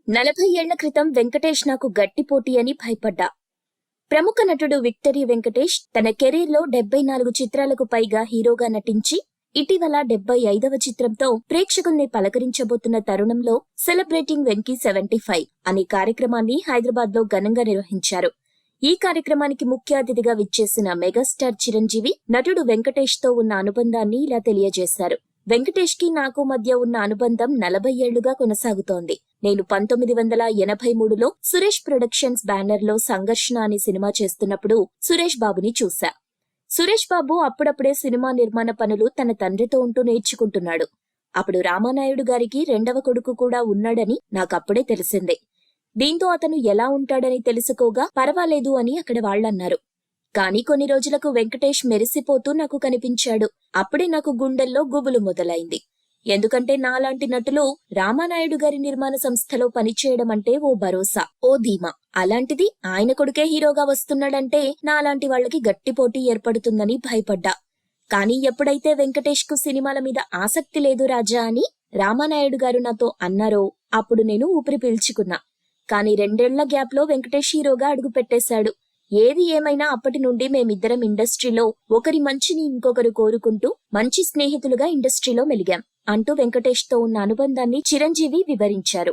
40 ఏళ్ల క్రితం వెంకటేష్ నాకు గట్టి పోటీ అని భయపడ్డా. ప్రముఖ నటుడు విక్టరీ వెంకటేష్ తన కెరీర్లో 74 చిత్రాలకు పైగా హీరోగా నటించి ఇటీవల 75వ చిత్రంతో ప్రేక్షకుల్ని పలకరించబోతున్న తరుణంలో సెలబ్రేటింగ్ వెంకీ 75 అనే కార్యక్రమాన్ని హైదరాబాద్లో ఘనంగా నిర్వహించారు. ఈ కార్యక్రమానికి ముఖ్య అతిథిగా విచ్చేసిన మెగాస్టార్ చిరంజీవి నటుడు వెంకటేష్తో ఉన్న అనుబంధాన్ని ఇలా తెలియజేశారు. వెంకటేష్ కి నాకు మధ్య ఉన్న అనుబంధం 40 ఏళ్లుగా కొనసాగుతోంది. నేను 1983లో సురేష్ ప్రొడక్షన్స్ బ్యానర్ లో సంఘర్షణ అనే సినిమా చేస్తున్నప్పుడు సురేష్ బాబుని చూశా. సురేష్ బాబు అప్పుడప్పుడే సినిమా నిర్మాణ పనులు తన తండ్రితో ఉంటూ నేర్చుకుంటున్నాడు. అప్పుడు రామానాయుడు గారికి రెండవ కొడుకు కూడా ఉన్నాడని నాకప్పుడే తెలిసిందే. దీంతో అతను ఎలా ఉంటాడని తెలుసుకోగా పర్వాలేదు అని అక్కడ వాళ్లన్నారు. కానీ కొన్ని రోజులకు వెంకటేష్ మెరిసిపోతూ నాకు కనిపించాడు. అప్పుడే నాకు గుండెల్లో గుబులు మొదలైంది. ఎందుకంటే నాలాంటి నటులు రామానాయుడు గారి నిర్మాణ సంస్థలో పనిచేయడం అంటే ఓ భరోసా, ఓ ధీమా. అలాంటిది ఆయన కొడుకే హీరోగా వస్తున్నాడంటే నాలాంటి వాళ్లకి గట్టి పోటీ ఏర్పడుతుందని భయపడ్డా. కానీ ఎప్పుడైతే వెంకటేష్ కు సినిమాల మీద ఆసక్తి లేదు రాజా అని రామానాయుడు గారు నాతో అన్నారో అప్పుడు నేను ఊపిరి పీల్చుకున్నా. కానీ 2 ఏళ్ల గ్యాప్ లో వెంకటేష్ హీరోగా అడుగు పెట్టేశాడు. ఏది ఏమైనా అప్పటి నుండి మేమిద్దరం ఇండస్ట్రీలో ఒకరి మంచిని ఇంకొకరు కోరుకుంటూ మంచి స్నేహితులుగా ఇండస్ట్రీలో మెలిగాం అంటూ వెంకటేష్తో ఉన్న అనుబంధాన్ని చిరంజీవి వివరించారు.